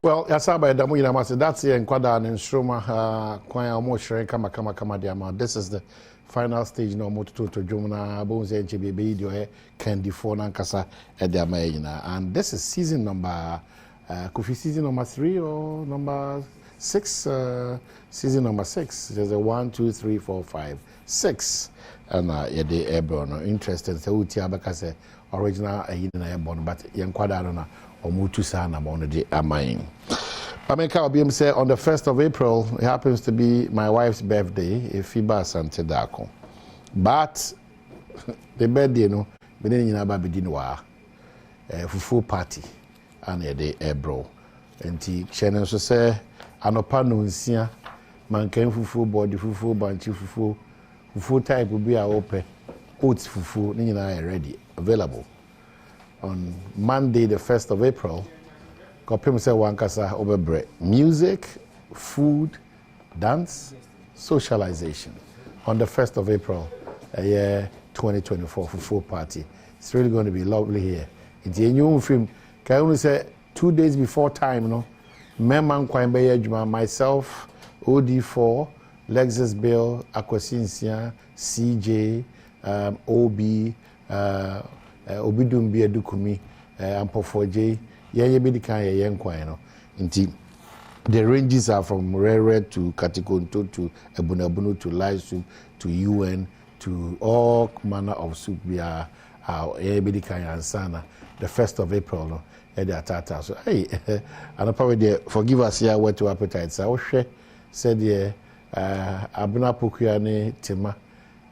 Well, Yasaba Adamu Yamasi, that's the Enquada and Stroma, Quine almost shrank kama diama. This is the final stage no more to Jumna, Bones HBB, your Candy for Nankasa at the Amayina. And this is season number, could be season number 3 or number 6? Season number 6. There's a 1, 2, 3, 4, 5, 6. And the airborne. Interesting. So, Utiabaka original airborne, but Yanquada or Mutu Sana on the Amain. Pameka Obiam said on the 1st of April, it happens to be my wife's birthday, Fiba Santedako. But the birthday, no, we didn't have a bedinwa, full party, and a day ebro. And he Shannon so say, Anopano Nsia, man came fufu body, fufu banchi, fufu type will be open, oats fufu, Nina ready, available. On Monday, the 1st of April, Kopim say Wankasa over music, food, dance, socialization. On the 1st of April, year 2024 for full party. It's really going to be lovely here. It's a new film. Can I only say 2 days before time, you know? Memang Kwambe Juma, myself, OD4, Lexus Bill, Aquasinsia, CJ, OB, Obidumbi Edukumi, Ampo4J, Yayabidika Yankwano. Indeed, the ranges are from Rare to Katikonto to Ebunabunu to live soup to UN to all manner of soup. We are Yayabidika and Sana, the 1st of April. No, at the Tata. So, hey, and probably forgive us here, what to appetite. So, said, yeah, Abuna Pukiane, Tima,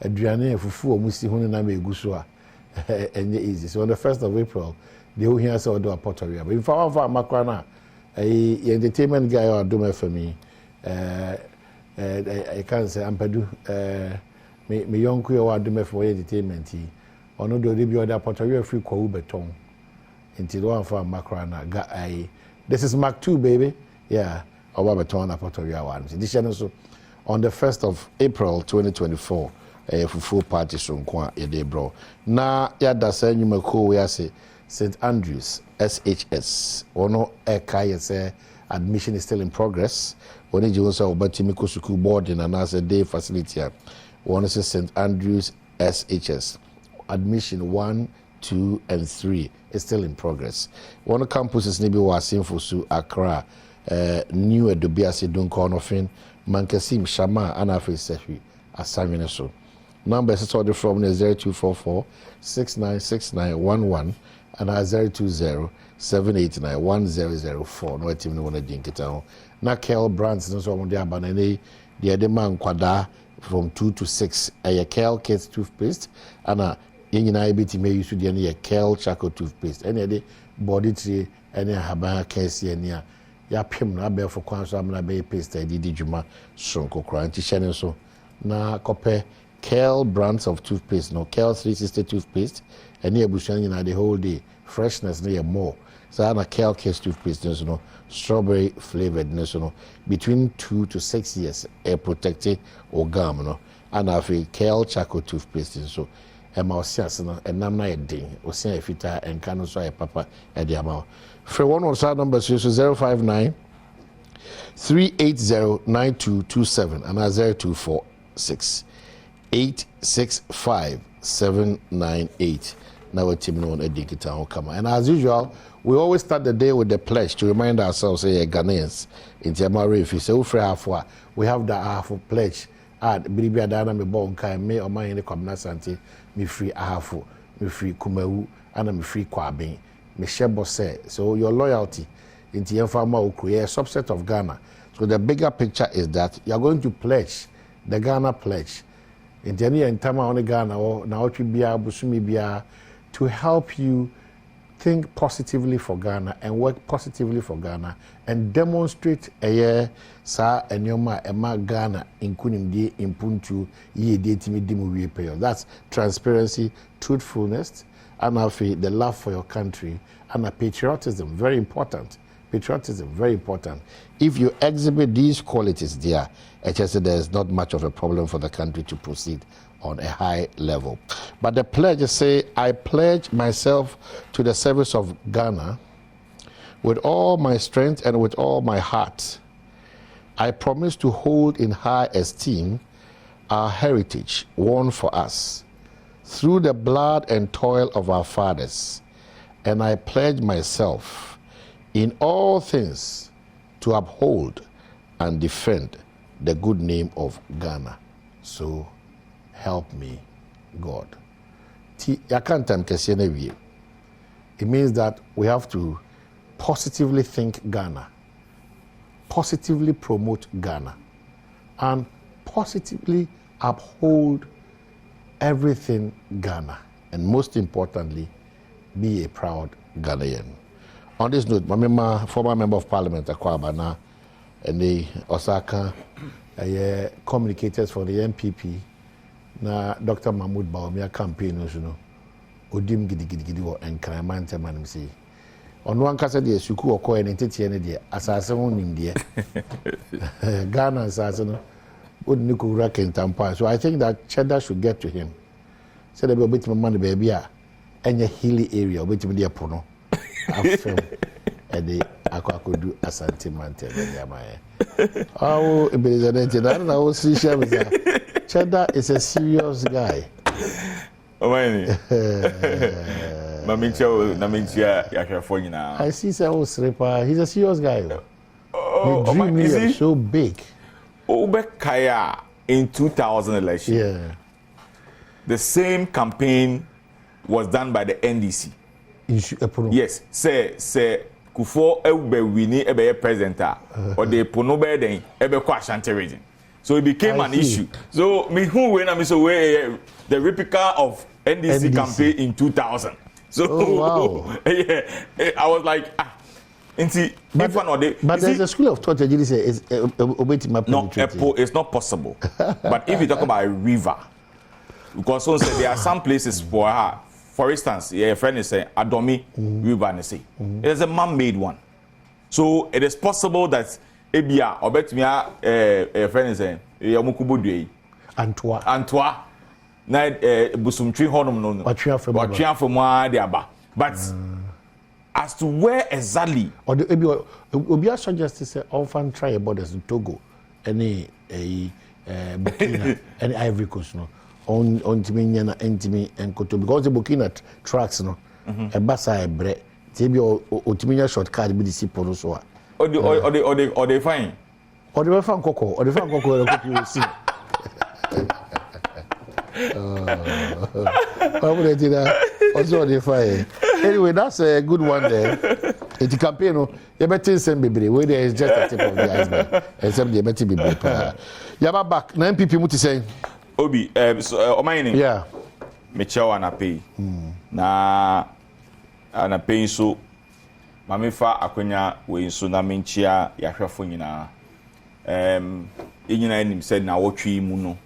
Adriane, Fufu, Musi Hunana Gusua. And easy. So on the 1st of April, they will hear us all do a pottery. But if I want Macrana, a entertainment guy or do for me, I can't say I'm Padu, me young queer or do for entertainment. Or no, do the other pottery free call beton until one for Macrana. This is Mark 2, baby. Yeah, or beton a pottery one. This is also on the 1st of April 2024. Full party from Kwa Yede bro. Na yada say nyumako we say St. Andrews SHS. Ono eka say admission is still in progress. Oni jiwonsa obatimiko suku boarding and as a day facility. One say St. Andrews SHS. Admission 1, 2, and 3 is still in progress. One campus is nibi wasin su Accra. New Edobiase Dunkonofin, Mankasim Shama Anafi Sefi Asamine so. Number is ordered from 0244 696911 and 020 789 1004. No team no one drink it out. Na Kel brands no so on the abanene the demand kwada from 2 to 6 a Kel Kids toothpaste and a yina ibiti may use the any Kel charcoal toothpaste. Any day body tree any haba case any ya pim na be for kwan so amna be paste di juma sonko kra anti channel so na kope Kel brands of toothpaste, no Kel 360 toothpaste, and near Bushan the whole day. Freshness near more. So I Kel case toothpaste, no strawberry flavored, no between 2 to 6 years, air protected or gum, no. And I feel Kel charcoal toothpaste, so and my siasana and namna a day, or say if it and can so a papa at the amount. For one on side number 059 380 9227 and 0246. 865-798. Now we're teaming on a digital come. And as usual, we always start the day with the pledge to remind ourselves, Ghanaians, in Jamari, if you say, we have the half of pledge. At Biribia Dana, me born kind, me or my in the community, me free ahafu, me free kumewu, and me free kwabi, me shebo say. So your loyalty into your farmer will create a subset of Ghana. So the bigger picture is that you are going to pledge the Ghana pledge. In Jania and Tama on Ghana or Naochi Bia, Busumi Bia, to help you think positively for Ghana and work positively for Ghana and demonstrate a year, sa and yoma ema Ghana in Kunimdi in Puntu ye datimi dimu pay. That's transparency, truthfulness, and the love for your country and patriotism. Very important. Patriotism, very important. If you exhibit these qualities there, there's not much of a problem for the country to proceed on a high level. But the pledge say, I pledge myself to the service of Ghana with all my strength and with all my heart. I promise to hold in high esteem our heritage won for us through the blood and toil of our fathers, and I pledge myself in all things to uphold and defend the good name of Ghana. So help me, God. It means that we have to positively think Ghana, positively promote Ghana, and positively uphold everything Ghana, and most importantly, be a proud Ghanaian. On this note, my former member of Parliament, Akwabana, and the Osaka communicators for the MPP, na Dr. Mahmoud Bawumia campaign, Odim Gidi and Kramante Manimsi. On one case, the Suku or Coin and Titian, assassin in the Ghana assassin, would Nuku Rack in Tampa. So I think that Cheddar should get to him. Said a bit of money, baby, and your hilly area, wait to be a prono. I've filmed the Aquacodu Asante Mante. Oh, it is an engine. I don't know, see, Cheddar is a serious guy. I see some stripper. He's a serious guy. The dream is so big. Obekaya in 2000 election. Yeah. The same campaign was done by the NDC. Yes. Say Kufo ebe wini ebe presenter or the pono be den ebe kwa Ashanti region. So it became an issue. So me who when I so the replica of NDC campaign in 2000. So wow. Yeah, I was like but there's a school of thought that you say is no, it's not possible. But if you talk about a river, because so there are some places for instance, a friend is saying Adomi River, and say it is a man-made one. So it is possible that Ebia or bet me a friend is saying Yamukubu Antwa na busumtri honum no watria from diaba. But as to where exactly or the Obia suggested say often try borders in Togo, any Burkina, any Ivory Coast no on Timinian and Timi and Koto, because the Burkina tracks no a basa bre tebi or Timinia shortcut be the sipo so or they fine or the fan cocoa or the fan cocoa you will see. Also the fire. Anyway, that's a good one there. It's a campaign. You better send baby. Where there is just a tip of the iceberg. Except the better be baby. Yaba back. 9 people muti say. Obi, so my name. Yeah. Mecha wana pay. Na ana pay so. Mamefa akwenya we so na menchia yahwefo nyina. Enyina enim said na wotwe mu no.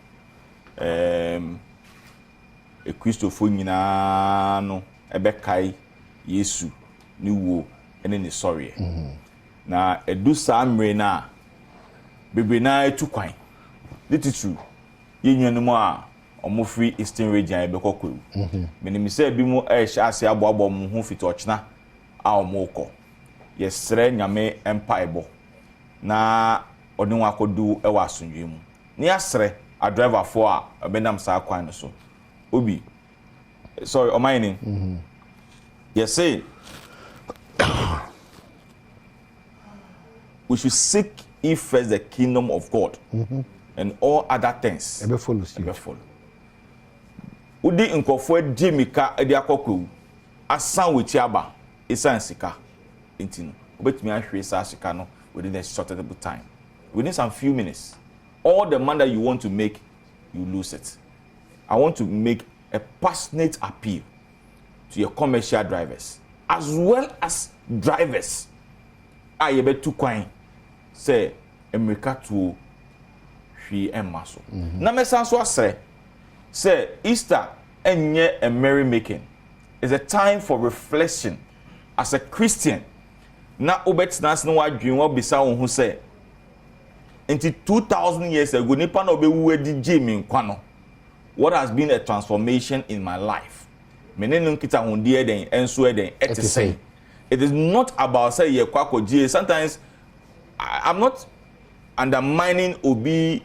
Christopher nyina no ebekai Yesu ni wo ene ni sorry na edu samre na bebe na etukwan lititu yenwanu mu a omofri Eastern region ebekokwewu menim say bi mu ehya ase aboabo mu hu fiti ochna a omoko yesre nyame empaibo na odin wakodu ewa asundwe mu ni asre a driver for a benam sa kwan so Obi, sorry, on my name. Yes, say we should seek ye first the kingdom of God, and all other things. Ebe follow. Udi nkofo Jimika edi akokwu asan wechiaba esan sika intino. Obetumi ahwe sa sika no within a shortable time. Within some few minutes, all the money that you want to make, you lose it. I want to make a passionate appeal to your commercial drivers as well as drivers. I bet to coin say America to hwi emaso. Na me sanso asre say Easter enye a merry making is a time for reflection as a Christian. Na obetnas no wadwen wo bisa wo hu say into 2000 years ago nipa na obewu edi Jimmy nkwano. What has been a transformation in my life? Menenu kita hundie den enso den etesei. it is not about say ye kwako G. Sometimes I'm not undermining Obi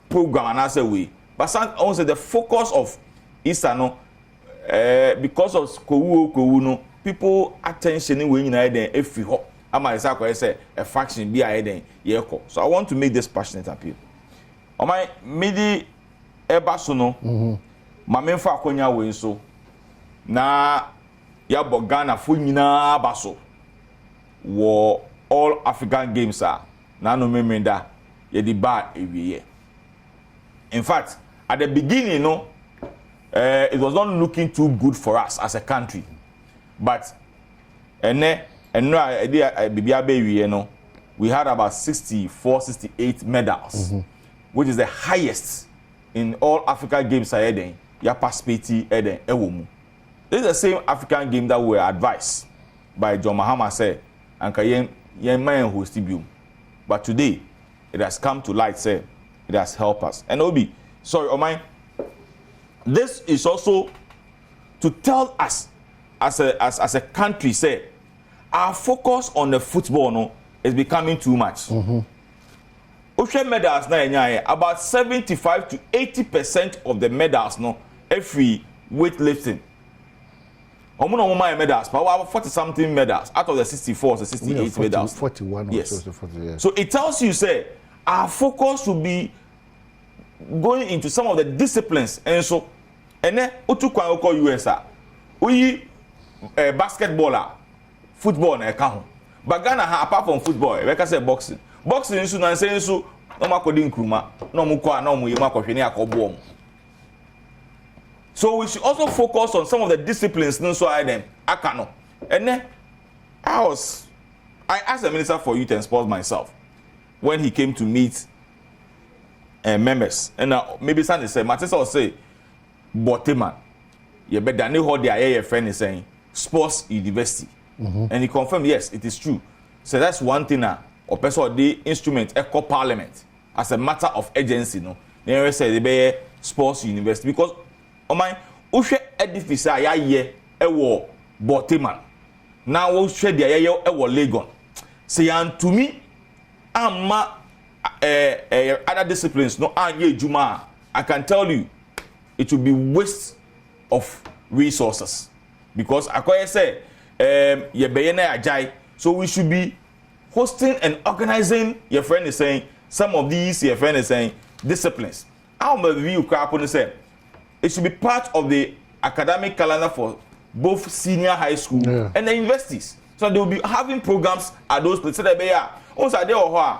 program and I say we, but also the focus of Easter no, because of kowu no, people attention we in then if you hop. I'm say a faction be a then yeko. So I want to make this passionate appeal. On my midi ebasono, mamemfa akonya we so na ya Ghana fu nyina baso wo all African games are na no memenda ye di ba ewiye. In fact, at the beginning, it was not looking too good for us as a country. But we had about 64, 68 medals, which is the highest in all African games. This is the same African game that we were advised by John Mahama said, but today, it has come to light, say, it has helped us. And Obi, sorry, Omai, this is also to tell us as a country, say, our focus on the football no, is becoming too much. Ocean medals now, about 75 to 80% of the medals no, every weightlifting. Medals, but we have 40-something medals out of the 64 to 68 medals. 41 yes. Or so, 40, yeah. So it tells you, say, our focus will be going into some of the disciplines. And so, and then, USA, we basketballer, football, and account. But Ghana, apart from football, like I say, boxing. Boxing is not saying so, no more coding kruma, no more, no more, so we should also focus on some of the disciplines. So I them akano. And then I asked the Minister for Youth and Sports myself when he came to meet members. And maybe Sunday said, Matisa will say, Boteman, you better know how their friend is saying sports university. And he confirmed, yes, it is true. So that's one thing or person the instrument echo parliament as a matter of agency. No, they say they be sports university because my uhwe edifice a yaye ewo Boteman na wo hwe de yaye ewo Legon say to me amma other disciplines no anye ejuma I can tell you it will be waste of resources because akoye say ye beye na ajai so we should be hosting and organizing your friend is saying some of these your friend is saying disciplines how my view crap say it should be part of the academic calendar for both senior high school and the universities. So they will be having programs at those places. So they be also there or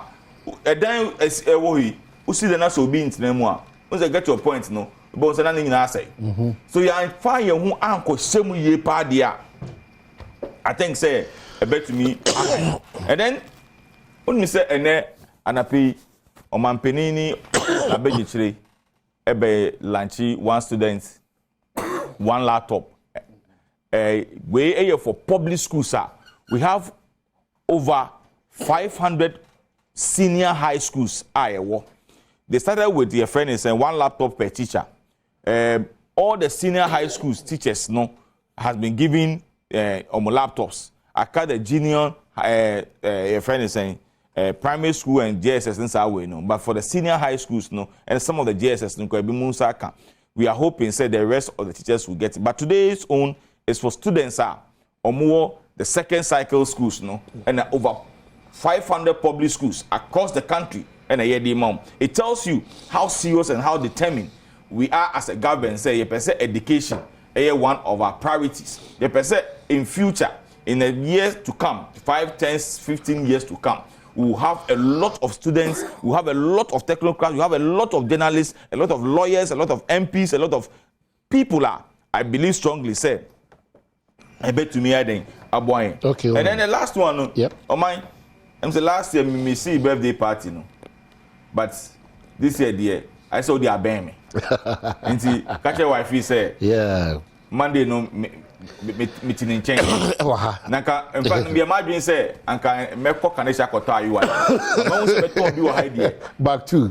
then you see the national being to them more. Once get your point, no, but nothing in say. So you are fine who uncle same year party. I think say a bet to me. And then when me say and I pay on my penini a begichre. Ebe lanchi one student, one laptop. We for public schools, sir. We have over 500 senior high schools. They started with their friends and one laptop per teacher. All the senior high schools teachers has been given laptops. I got the junior friend saying. Primary school and JSS in Sawe, no. But for the senior high schools, no, and some of the JSS, no, we are hoping say the rest of the teachers will get it. But today's own is for students, or more the second cycle schools, no, and over 500 public schools across the country, and a year mom. It tells you how serious and how determined we are as a government. Say, education, one of our priorities. In future, in the years to come, 5, 10, 15 years to come. We will have a lot of students, we have a lot of technocrats, we have a lot of journalists, a lot of lawyers, a lot of MPs, a lot of people I believe strongly say, I bet to me I think Aboy. Okay. And then the last one, oh my, I'm the last year me see birthday party, no. But this year, dear, I saw the abame. And see, catch your wife, he said, yeah. Monday no meeting in change. Naka, in fact, me imagine say, Anka Meko Kanesha Kota, you are. No one better you idea. Back to.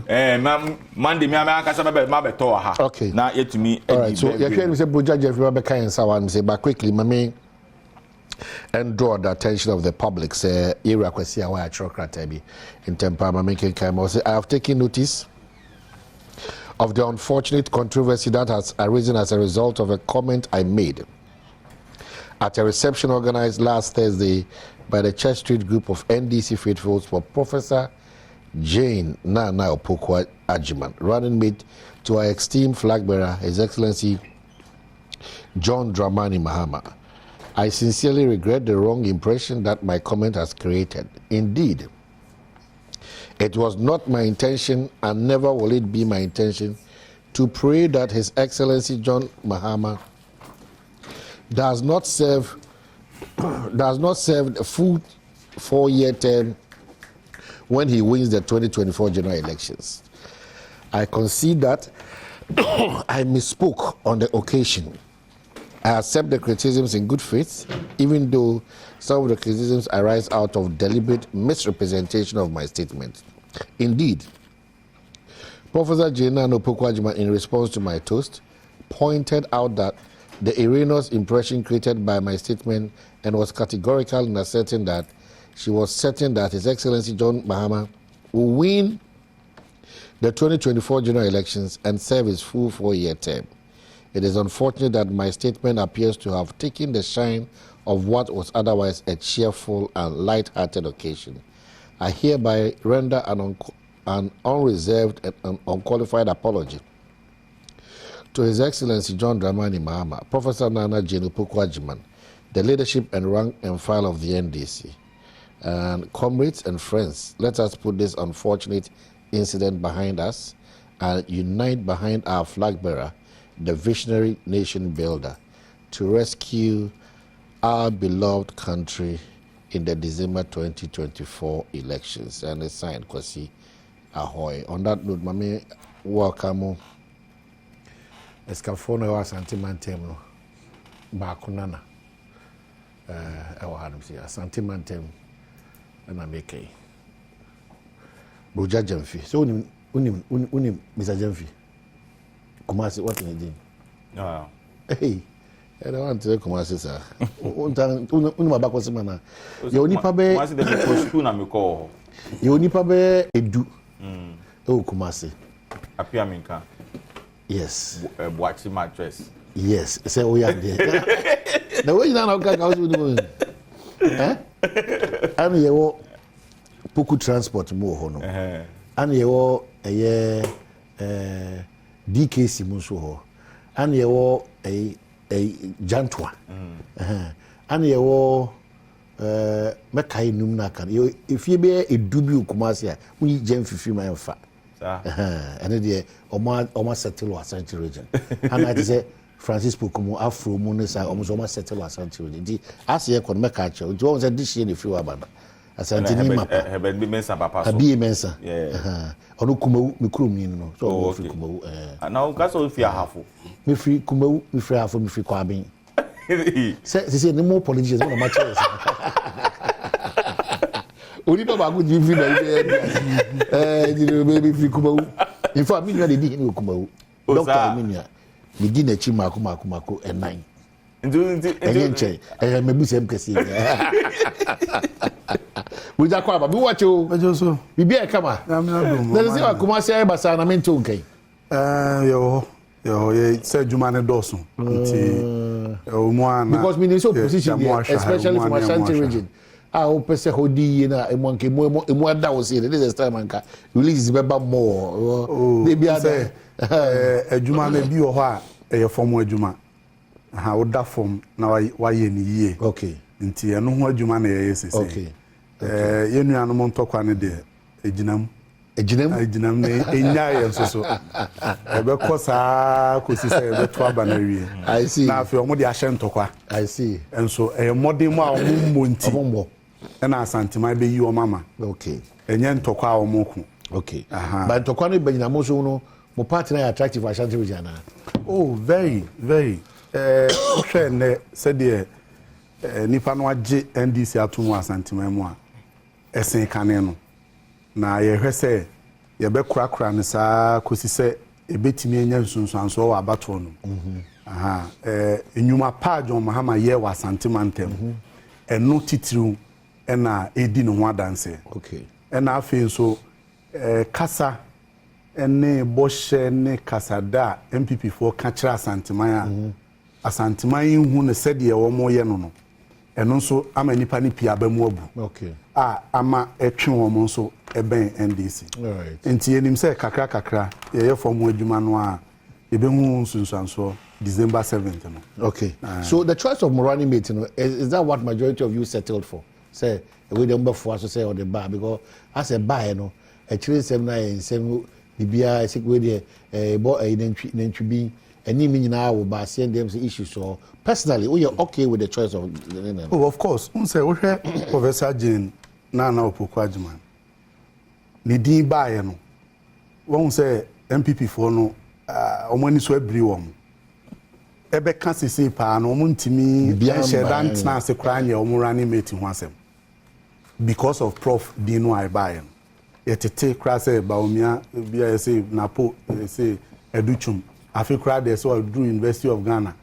Monday, me America, Mabeto. Okay. Now, yet to me. All right, so you're hearing me say, Buja Jeff Rebecca and Sawan say, but quickly, Mammy, and draw the attention of the public. Say, area kwesi awa achokrata bi in Tempama making time. I have taken notice of the unfortunate controversy that has arisen as a result of a comment I made at a reception organized last Thursday by the Church Street group of NDC faithfuls for Professor Jane Nana Opoku Agyeman, running mate to our esteemed flag bearer, His Excellency John Dramani Mahama. I sincerely regret the wrong impression that my comment has created. Indeed, it was not my intention and never will it be my intention to pray that His Excellency John Mahama does not serve the full 4-year term when he wins the 2024 general elections. I concede that I misspoke on the occasion. I accept the criticisms in good faith, even though some of the criticisms arise out of deliberate misrepresentation of my statement. Indeed, Professor Jane Opoku Agyeman, in response to my toast, pointed out that the erroneous impression created by my statement and was categorical in asserting that she was certain that His Excellency John Mahama will win the 2024 general elections and serve his full 4-year term. It is unfortunate that my statement appears to have taken the shine of what was otherwise a cheerful and light-hearted occasion. I hereby render an unreserved and unqualified apology to His Excellency John Dramani Mahama, Professor Nana Jane Opoku Agyeman, the leadership and rank and file of the NDC. And comrades and friends, let us put this unfortunate incident behind us and unite behind our flag bearer, the visionary nation builder, to rescue our beloved country in the December 2024 elections. And it's signed, Kwasi Ahoy. On that note, Mami, welcome. Escafone was Santimantem Bakunana. I will have him say Santimantem and I make a Broja Jemfi. So, unim, Mr. Jemfi. Kumasi, what can you do? No. Hey, I don't want to Kumasi, sir. Unima Bakosimana. You only pabe. Kumasi, the school, and me call. You only pabe edu. Oh, Kumasi. Appear Minka. Yes. Watching my dress. Yes. Say, we are there. The way you know how I was doing. Eh? And you Puku transport more hono. And you DKC muso and you a Jantwa. And you Mekai Numna can you if you be a dubu Kumasia, we Jem Fifima and Fat. And then almost settle Asante region. And I say Francis Pukumu Afro Munis are almost settle Asante region. As you could make a child, it was a dish in a few abandon. Asante Be Mensa Papa. Be Mensa. Yeah. Onukumu Mikrum, you know. So, and now that's all if you are half. Me free Kumu, me free half, me free Quabin. Say no more politicians on my chairs. Only know about good you baby free Kumu. In fact, me really didn't know Kumu. Doctor Minia. Me didn't Chimaku and 9. And maybe same case. We just quite, we watch you. We be a camera. There is a Kumasi Basan, I mean, to okay. Yo, said you man a dozen. Because we need so position, especially from Ashanti region. I hope I say Hodi a monkey more that was here. This is time and release more. They be a Juma may be or a former Juma. How that form now why in ye? Okay. Until I know what Juma is. Okay. You know, I'm on top of the Ejinam. Ejinam, so. Because I could see the Twabanary. I see. Now, if you're more the Ashantokwa, I see. And so a modern Munti. And I sent my be your mamma. Okay. And yen Tokwa or Moku. Okay. But Tokwane Benyamoso, more partner attractive Ashanti Region. Oh, very, very. Said the Nipanoaji NDC atumu asantimemwa. Esen kaneno. Na ye say ye be kura ne saa kosi se ebetimi enya nsunsuanso wa abato no. Enyuma pa John Mahama ye wa santimantem. ɛno titiriw ɛna edi no ho adanse okay ɛna afei nso kasa ɛne bɔhyɛ ne kasada MPP for ka kyerɛ asanteman a asanteman yi hu ne sɛdeɛ wɔn yɛ no ɛno nso ama nipa ne pia ba mu abu okay ama ɛtwe wɔn nso ɛbɛn NDC nti yenim sɛ kakra yɛyɛ fam adwuma no a yɛbɛhu nsunsuanso December 7th no okay so the choice of Morani mate is that what majority of you settled for say we dey mbefo aso say or the bar because as a bar no actually sem na ensem bibia esikwe dey bo nantwi bi any me nyina wo ba say dem issues so personally we are okay with the choice of oh of course say we hear Professor Jane Nana Opoku-Agyeman ni din baaye no won say MPP for no omani so abiri wo ebe ka sisi pa no ntimi shedan na se kra nya omurani mate ho asem because of Prof Dino Aibaye yetete kra say baomia bia say napo say educhum afi kra dey so do University of Ghana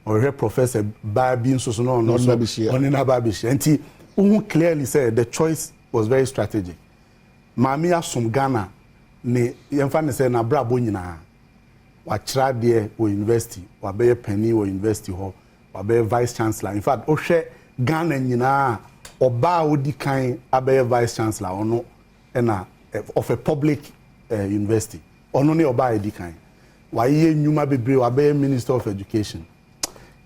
or Professor Babi nso so no onina Babishi enti who clearly said the choice was very strategic Mami asum Ghana ne yemfa ne say na brabo nyina wachra de o university wabeye penny o university ho wabeye vice chancellor in fact o hwe Ghana nyina oba odi kan abeye vice chancellor ono na of a public university ono ne oba edi kan waye nyuma bebre wabeye minister of education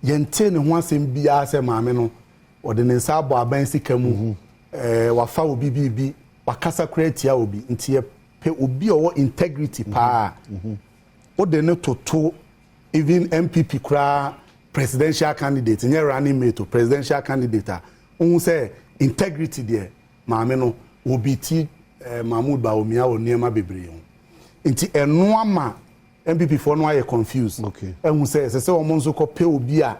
yente ne ho asem bia se maame no ode ne nsa abo aban sika mu wafa obi bibi wakasa create obi ntie pe obi owo integrity pa ode ne toto even MPP kra presidential candidate nye running mate presidential candidate who say integrity there maame no obi ti Mahmoud Baomia oniema bebre ho nti eno ama MPP for no are confused okay who say omo nso ko pe obi a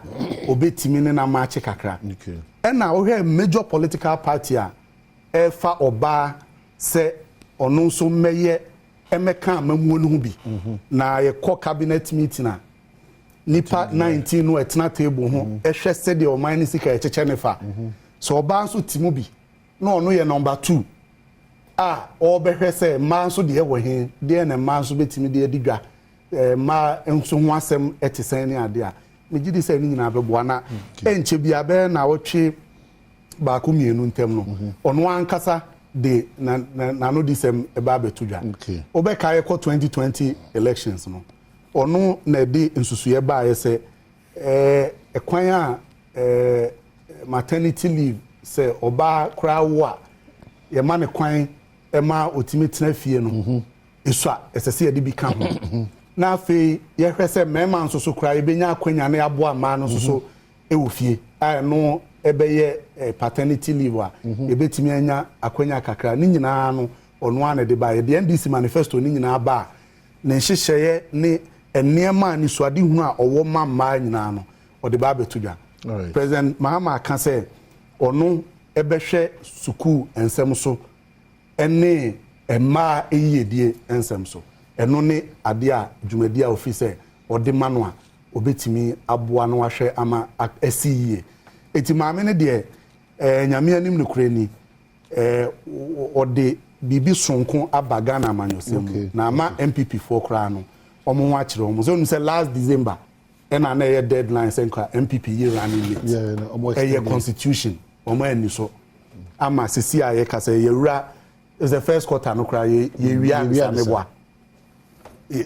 obetimi ne na maache kakra okay na o hear major political party a fa oba se ono nso meye emeka amamuo no bi na ye call cabinet meeting na nipa 19 no etna table ho ehwe se de o man sika echeche ne fa so oba nso timu bi na ono ye number 2 o behwe se ma nso de wo he de na ma nso betimi de adigwa ma nso ho asem etesen ne ade a megidi se ni nyina beboa na enche bia be na wotwe ba ko mienu ntem no ono ankasa de na no disem eba betudwa okay obeka ye ko 2020 elections no ono na de nsusuye ba ye se ekwan a maternity leave se oba kra wo a ye ma ne kwan ema otimi tena fie no eso a esese ye de bi ka ho na afi ye hwese mema nsusu kra ye benya akwanya na abo ama no nsusu ewo fie no ebeye paternity leave a ebetimi anya akwanya kakra ni nyina no ono ane de ba ye de NDC manifesto ni nyina ba na nhyehyeye ne enema ni suade hu a owo mamma nyina no ode ba betudwa President Mahama kan say ono ebehwe suku ensem so ene ema eyedie ensem so eno ne ade a dwumadi a office ode mano a obetimi aboa no ahwe ama asiye eti maame ne de nyame anim ne kurani ode bibi sonko abaga na amanyosem na ama MPP for kra no omo ho akire omo so no say last December na na ye deadline senka MPP year running late yeah constitution omo ani so ama sisi aye ka say yewura is the first quarter no kra ye wia amebwa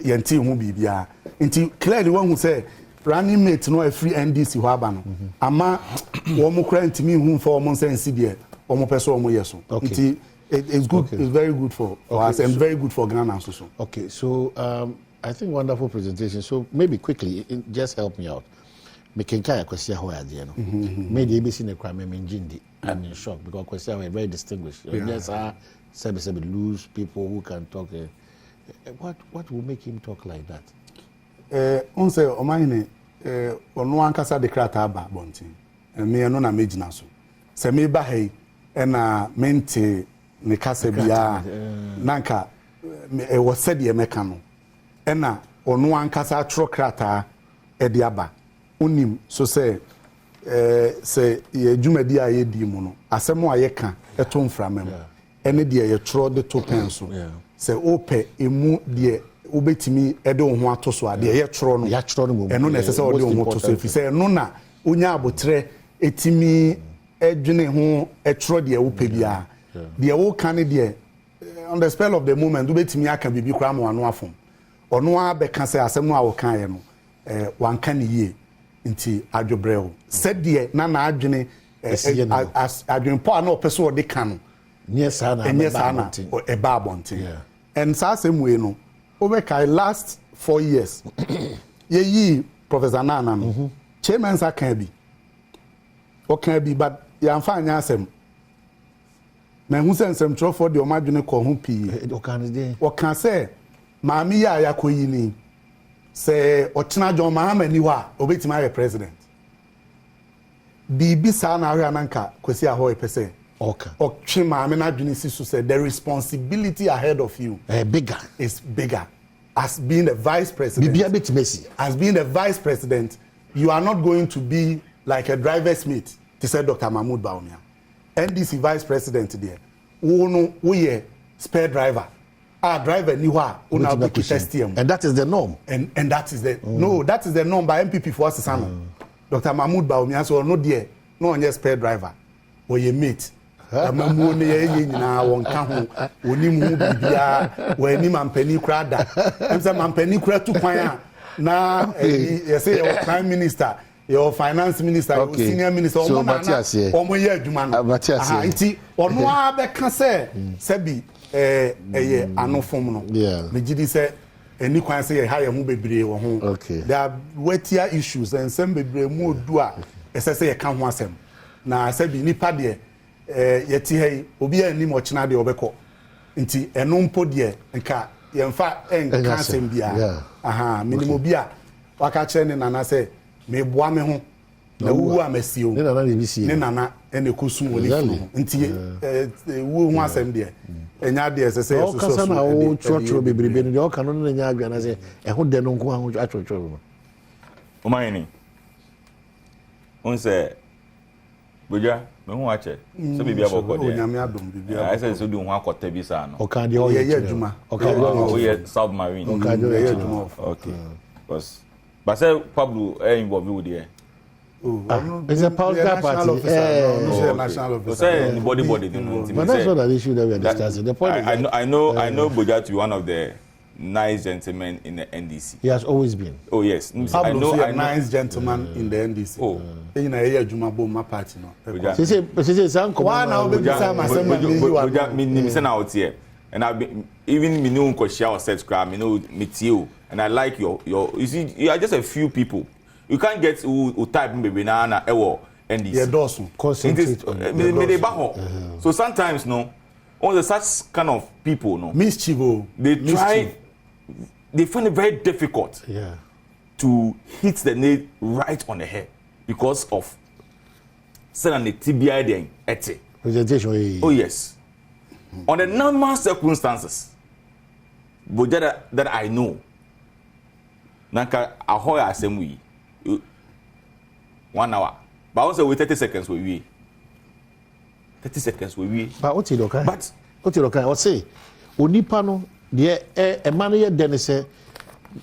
yenti hu bibia nti clearly one who say running mate no free NDC ho aba no ama wo mo kra ntimi hu for mo sense de wo mo peso wo mo yeso nti it's good it's very good for us and very good for Ghana so okay so I think wonderful presentation so maybe quickly just help me out me can kind of question how I no maybe ABC ne kra me njindi I'm in shock because question are very distinguished yes service lose people who can talk what will make him talk like that on say o man ono ankasa de krata ba bontin me no na megina so se me ba hey na mente ne kasa bia nanka e wo se de meka no na ono ankasa tro krata e de aba onim so say say ye dwumadi a ye di mu no asɛm a ye ka ɛto mframa mu ɛne de ye tro de to pen so say ope emu de obetimi ɛde wo ho ato so a de ye tro no ɛno na ɛsɛ sɛ ɔde wo ho to so fi sɛ ɛno na onya abotre etimi edwene ho ɛtro de wo pe bia de wo ka ne de on the spell of the moment obetimi aka bibi kra ma wano afom ɔno a bɛka sɛ asɛm no a wo kan ye no wanka ne yie nti adwobrɛw sɛdeɛ na adwene adwene po a na ɔpɛ so ɔde ka no nyɛ saa na ɛba abɔnten and saa asɛm wei no wobɛkae last 4 years yɛyi Professor Nana no chairman sa ka bi ɔka bi but yɛmfa anyɛ asɛm na ɛhu sɛ nsɛmtwerɛfoɔ deɛ ɔma adwene kɔ ho pii ɔka sɛ maame yi a yɛakɔyi ni sɛ ɔtena John Mahama ni hɔ a obetimi ayɛ president bibi saa na ahwɛ ananka kwesi ahɔ epɛ sɛ ɔtwe maame na adwene si so sɛ the responsibility ahead of you is bigger as being the vice president as being the vice president you are not going to be like a driver's mate to say Dr. Mahmoud Bawumia NDC vice president there wo no wo yɛ spare driver driver ni hɔ a una be testing and that is the norm and that is the no that is the norm by MPP for Asano Dr. Mahmoud Bawumia so no there no onye spare driver or your mate amamu ne ye nyina won ka ho onim hu bibia we ni mampani kura da em say mampani kura tu kwan a na you say your prime minister your finance minister your senior minister omo na omo ye adwuma no nti ono a be ka se bi eye anofom no me gidi se eni kwan se ye ha ye ho bebree wo ho there are weightier issues and some bebree mu odu a ese se ye ka ho asem na se bi nipa de yeti hei obi ani mo chena de obekọ nti eno mpo de nka ye mfa enka asem bia minimo bia waka kire ne nana se me boa me ho na wu amasi o ne nana ene kosu woni funu nti wu ho asem de enya de ese se so so na o chotro bebrebe ne o ka no nya agwa na se eho de no nko ho atwotwo o mayini on se boja me ho ache so bibia boko de onyame adom bibia I say so do ho akota bi sa no o ka de o ye adwuma o ye submarine o ka de o ye adwuma okay because but say Pablo involved with there it's a political party national officer say body but that's not an issue that we are discussing the point I know Boja to be one of the nice gentlemen in the NDC. He has always been. Oh yes, I know a nice gentleman in the NDC. Oh, you know, here Jumabo my party no. She says, "Uncle, why now? Boja, me send out here, and I even me know Koshia or set scrap, me know meet you, and I like your. You see, you are just a few people. You can't get who type me banana ewo NDC. Yeah, doesn't concentrate on. So sometimes no, all the such kind of people no. Mischief. They find it very difficult to hit the nail right on the head because of suddenly TBI then ete. Presentation. Oh yes. On the normal circumstances, but that I know. Nanka ahoy assembly 1 hour. But also with 30 seconds we 30 seconds we. But what you look at? But what you look at? I say, onipa no. The man here then say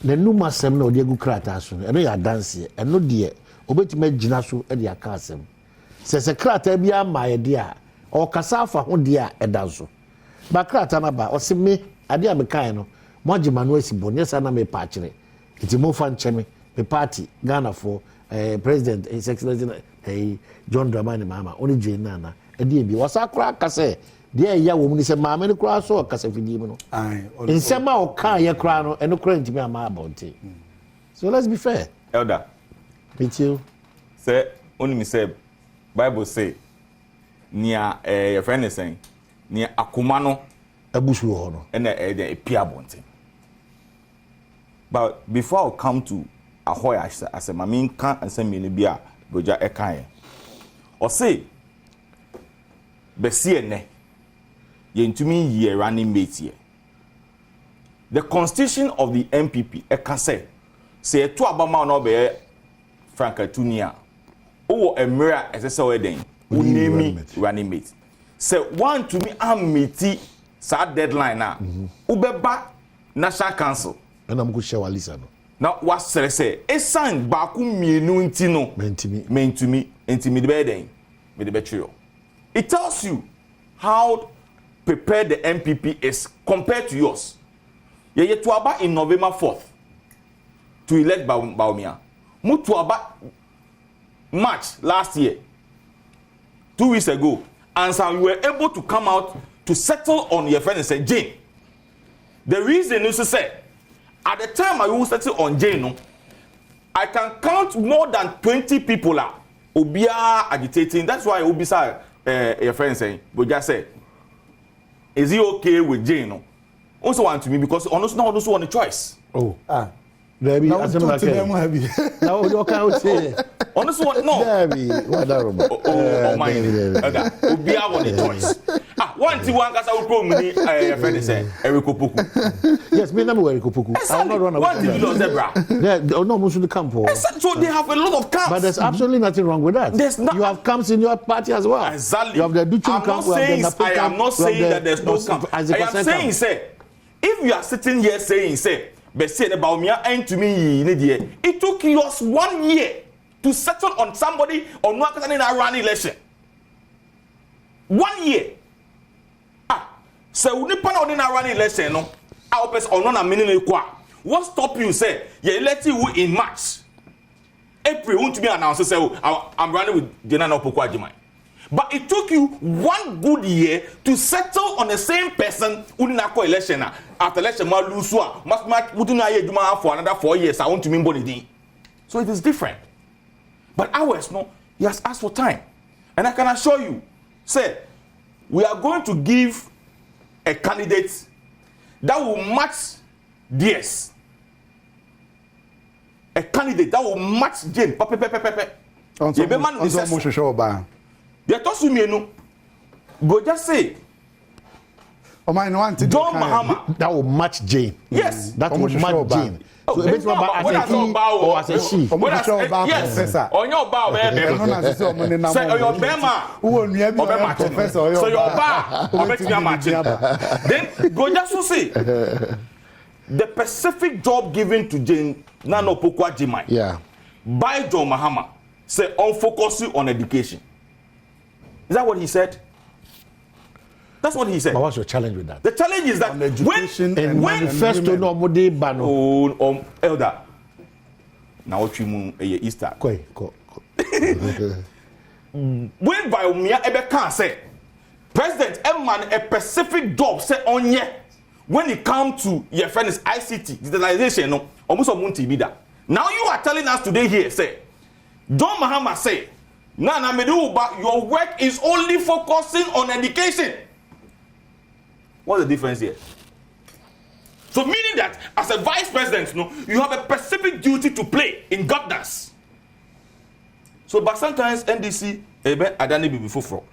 the numa sem no de gu krata so no ya dance e no de obetime gina so e de aka asem se krata bia ma ye de a o kasa afa ho de a eda so ba krata na ba o se me ade a me kan no mo agima no asibo ne sa na me pa kire iti mo fa ncheme me party Ghana for president his excellency John Dramani Mahama oni je nana e de bi wasa kra kase dia ya wo mu ni se maame ne kura so kasa fidi mu no nsema o kan ye kura no eno kura ntimi ama abonte so let's be fair elder with you say only me say Bible say nia your friend is saying nia akoma no abusu ho no ena e pia abonte but before I come to ahoy as a mamin kan ansem me bia boja e kan o say besie ne yentumi ye running mate here. The constitution of the MPP e can say to abama no be Frank Atunia Oh, a mirror as a so then. Who name me running mate. Say one to me am meeti sad deadline now. Ubeba National Council. And I'm going to share with Lisa. Now what say a sign baku mienu intino mean to me the bedding with the betrayal. It tells you how prepared the MPP is compared to yours. Ye to about in November 4th to elect Baumia. Move to about March last year, 2 weeks ago, and so you were able to come out to settle on your friend and say, Jane. The reason is to say, at the time I will settle on Jane, no, I can count more than 20 people are Obia agitating. That's why Obisa your friend saying, but just say, is he okay with Jane? No? Also want to me because honestly, not also want a choice. Oh, baby, now to them heavy. Now you can't say. Honestly, what no? Baby, what that oh, my. Okay, Obia want a choice. One thing one kasa ukro muni friend say Eriko Poku. Yes, me number Eriko Poku. I will not run away. One thing you know zebra. No, most of the camp. So they have a lot of camps. But there's absolutely nothing wrong with that. There's not. You have camps in your party as well. Exactly. You have the Duchum camp. I am not saying that there's no camp. I am saying say, if you are sitting here saying say, but say about me and to me, it took us 1 year to settle on somebody on one in a run election. 1 year. So we need to in a run election. No, our person on a minute. What stop you say? You elect you in March. April won't be announced. Say I'm running with Jenana Opoku. But it took you 1 good year to settle on the same person who didn't have election. After election, must for another 4 years. I want to mean body. So it is different. But ours, no, he has asked for time. And I can assure you, say, we are going to give a candidate that will match DS. A candidate that will match Jane. They told me no. Go just say. Oh my no auntie. John Mahama. That will match Jane. Yes. That will match Jane. So it's about as a he or as a she. Yes. On your bow, baby. Say on your bema. Professor. So your bar. Then go just to say. The specific job given to Jane Nano Pokwa Jimai. Yeah. By John Mahama. Say on focusing on education. Is that what he said? That's what he said. But what's your challenge with that? The challenge is that when first to know what they ban elder. Now what you Easter. When Biomia Ebe can say President Emman a specific job say on ye when it comes to your friend's ICT digitalization no almost be that. Now you are telling us today here say John Mahama say Nana Meduba, your work is only focusing on education. What's the difference here? So meaning that as a vice president, no, you have a specific duty to play in governance. So but sometimes NDC, Adani be before.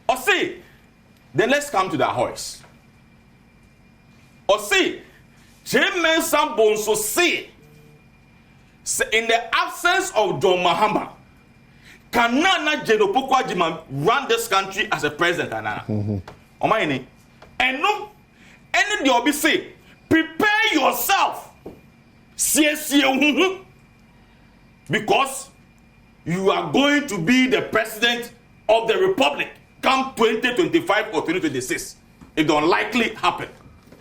Or say, then let's come to the horse. Or say, Chairman Sambonso say, in the absence of John Mahama, can Nana Jenopokwa Jima run this country as a president? And no, any of you say, prepare yourself. Because you are going to be the president of the republic come 2025 or 2026. It don't likely happen.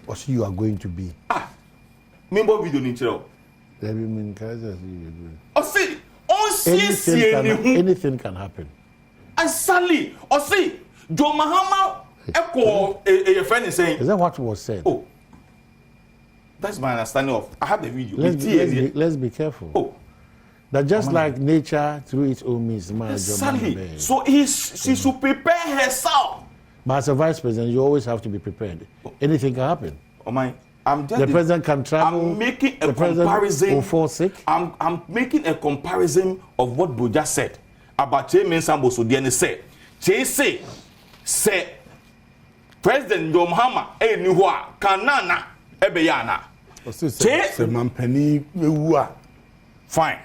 Or so you are going to be. Remember video in Chile. Or see. Anything can happen. And sadly, or see, John Mahama echo a friend is saying. Is that what was said? Oh, that's my understanding of. I have the video. Let's be careful. Oh, that just like nature through its own means. Sadly, so she should prepare herself. But as a vice president, you always have to be prepared. Anything can happen. Oh my. The president can travel. I'm making a comparison. Will fall sick. I'm making a comparison of what Bo just said about Chairman Sambo Sudiane said. Che say President John Mahama niwa kanana ebeyana. Che mampeni mewa. Fine.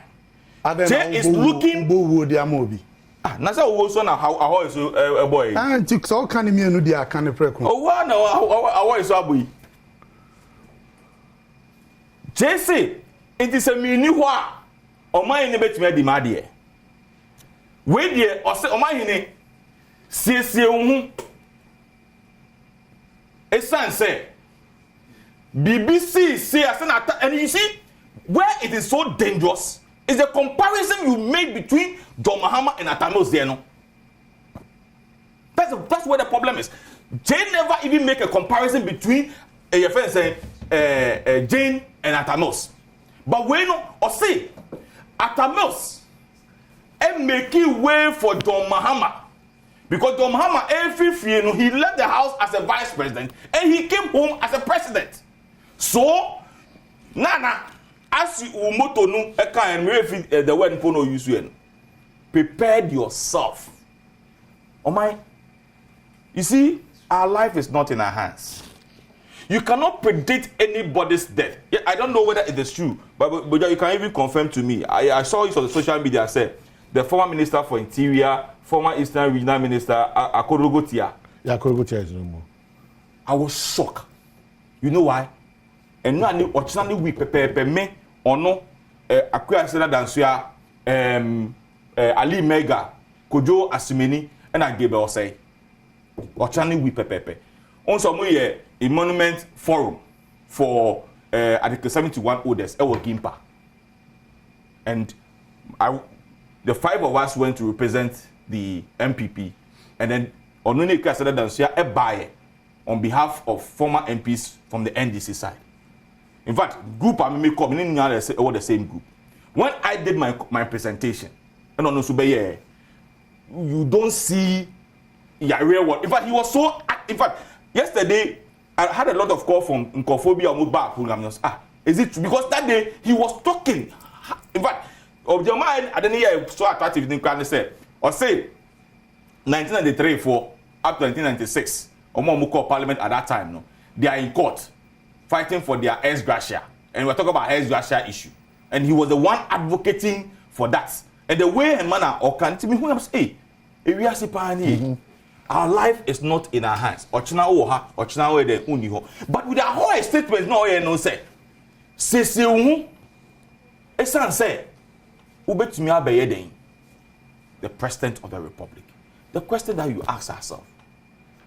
Jay is looking. Na say wo so na how is a boy. Anti so kan me anu dia kan preko. Oh wa na how is so aboy. Jesse, it is a mini ho a oman ni betime di ma de. We de o se oman ni siesie hu. Esan say BBC say and you see where it is so dangerous is the comparison you made between John Mahama and Atamos there, no? That's where the problem is. Jane never even make a comparison between your friend saying Jane and Atamos. But when or say Atamos and making way for John Mahama. Because John Mahama every year he left the house as a vice president and he came home as a president. So Nana as you moto no eka and the word for no use you. Prepared yourself. Oh my. You see, our life is not in our hands. You cannot predict anybody's death. I don't know whether it is true, but you can even confirm to me. I saw it on the social media. Said the former minister for Interior, former Eastern Regional Minister Akorogotia. Yeah, Akorogotia is no more. I was shocked. You know why? And no, I originally we prepare me or no. Akuya Sena Dansuya, Ali Mega, Kojo Asimeni, and I gave us say. Originally we prepare. Also, we a monument forum for Article 71 orders. Ewo Gimpa, and the 5 of us went to represent the MPP, and then Onune Kasada Dansuya a buyer on behalf of former MPs from the NDC side. In fact, group I may come in the same group. When I did my presentation, and on Subeye, you don't see your real world. In fact, he was so. In fact, yesterday I had a lot of call from Nkophobia Muba program. Is it true? Because that day he was talking. In fact, of your mind, I didn't hear so attractive thing. Can say or say 1993 for up to 1996. Omo Parliament at that time, no, they are in court fighting for their ex gratia, and we're talking about ex gratia issue, and he was the one advocating for that. And the way and manner or can tell me who say, our life is not in our hands. But with our whole statement, no say, the president of the republic. The question that you ask ourselves,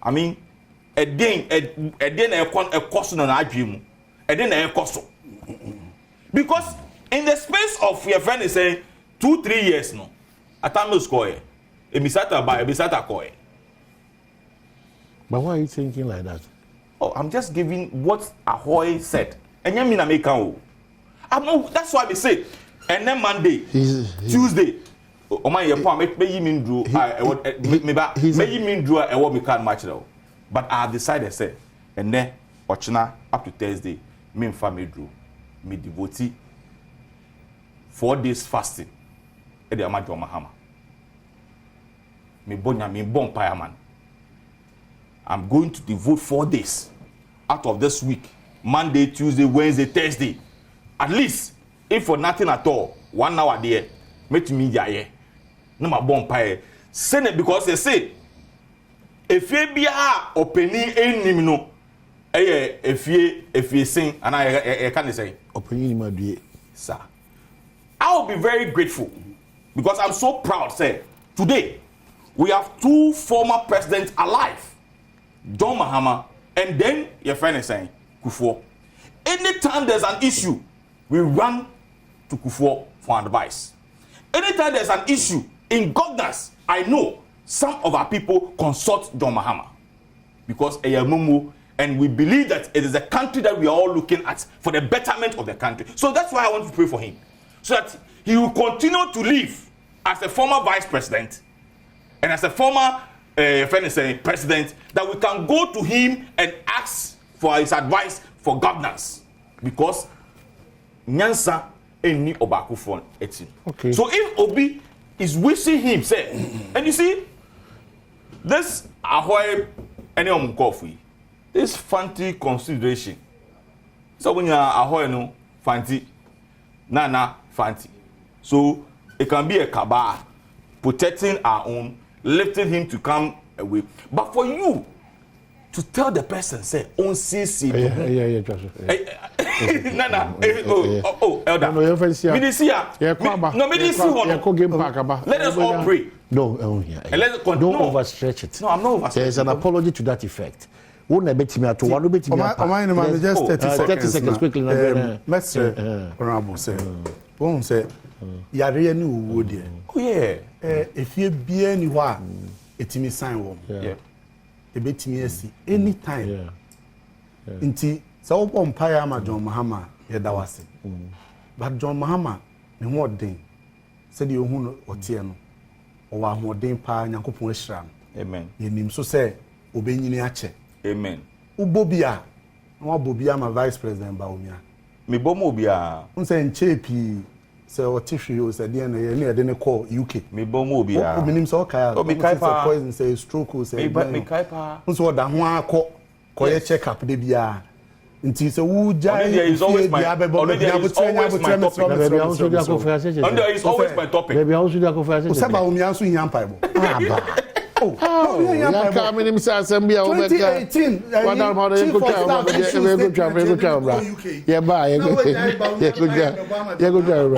I mean. Because in the space of your friend is saying 2-3 years no atamo score emisata ba emisata ko. But why are you thinking like that? Oh, I'm just giving what Ahoy said. And you mean American. That's why they say and then Monday, Tuesday. Oh my may you mean drew may you mean drew a what we can't match though. But I have decided, say, and then, Ochina, up to Thursday, me and family drew, me devotee 4 days fasting. At the Amadio Mahama. Me bonya, me bon man. I'm going to devote 4 days out of this week. Monday, Tuesday, Wednesday, Thursday. At least, if for nothing at all, 1 hour there, make me jaye. No my bon pie. Send it because they say, efie bia openi enim no efie sin and I can say openi ma due sir. I will be very grateful because I'm so proud say today we have 2 former presidents alive, John Mahama and then your friend is saying Kufuor. Anytime there's an issue we run to Kufuor for advice. Anytime there's an issue in governance, I know some of our people consult John Mahama because and we believe that it is a country that we are all looking at for the betterment of the country. So that's why I want to pray for him, so that he will continue to live as a former vice president and as a former president, that we can go to him and ask for his advice for governance because Nyansa any Obaku for it. Okay. So if Obi is wishing him, say, and you see. This Ahoy any coffee. This fancy consideration. So when you are Ahoy no fancy, Nana fancy. So It can be a cabal protecting our own, lifting him to come away. But for you to tell the person, say, on CC. Yeah, Nana, Elder. No, you're Let us all pray. No, don't overstretch it. No, I'm not overstretching. There's an apology to that effect. Won't bet me at one bit. Just 30 seconds quickly. Mr. Honorable say, won't say, Yari new wood. Oh, yeah. If you be anywhere, it's me sign one. Yeah. A bit me see anytime. Inti, so umpire ma John Mahama, Yadawasi. But John Mahama, the more thing, said you who or Tiano, or more thing pa Yankopon Shram. Amen. You name so say, obeying Yache. Amen. Ubobia, no Bobia, my vice president Baumia. Me bomobia. Unse nchepi se otifio se dia na ye na de ne call UK. Me bomobia. O minim so kaya. O me kaipa poison say stroke say. Me kaipa. Unse o da ho akọ koye check up de bia. Nti se wu jai is always my topic. There is always my topic. Baby, how should I go for a second? Usaba umi anso hian paibo. Oh, yeah, come in, Mr. Assembly. 2018. Yeah, bye. Good job.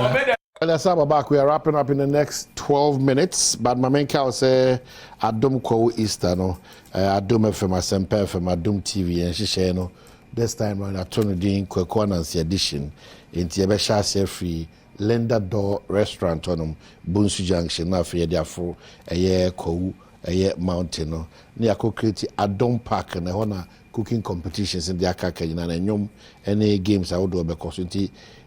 Let's have back. We are wrapping up in the next 12 minutes. But my main cow say Adom Ko Easter, no, Adom FM, Asempa FM, Adom TV, and she no. This time around, I turn the Kwekwanansi edition into Yabesha free. Lender Door Restaurant on Bunsu Junction, na for yafo a year Kou. Mountain no near create Adom Park and a cooking competitions in the Akaka and nyom any games I would do because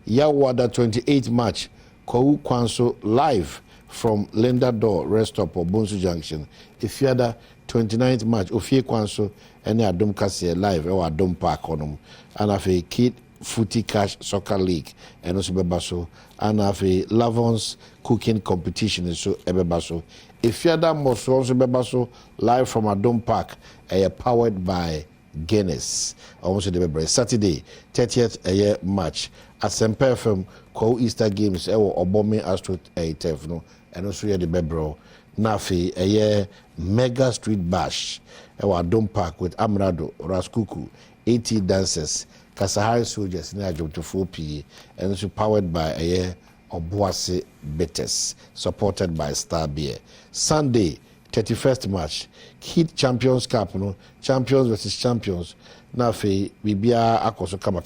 Yawada 28 March Kou Kwanso live from Lender Door Restaurant or Bonsu Junction. If you had 29th March Ofie Kwanso any Adom Kase live or Adom Park on and have a kid footy cash soccer league and also bebaso and have a Lavons cooking competition and so ebebaso. If you are most also bebaso live from Adom Park, powered by Guinness. Also the Saturday, 30th March at Semper FM Ko Easter Games or Bombing Astro no and also the Bebro Nafi Mega Street Bash Adom Park with Amrado Raskuku 80 dancers Kasahari soldiers near to 4 and also powered by Obuasi Betes, supported by Star Beer. Sunday, 31st March, Kid Champions Cup, no champions versus champions. Now, Bibia Akoso kama.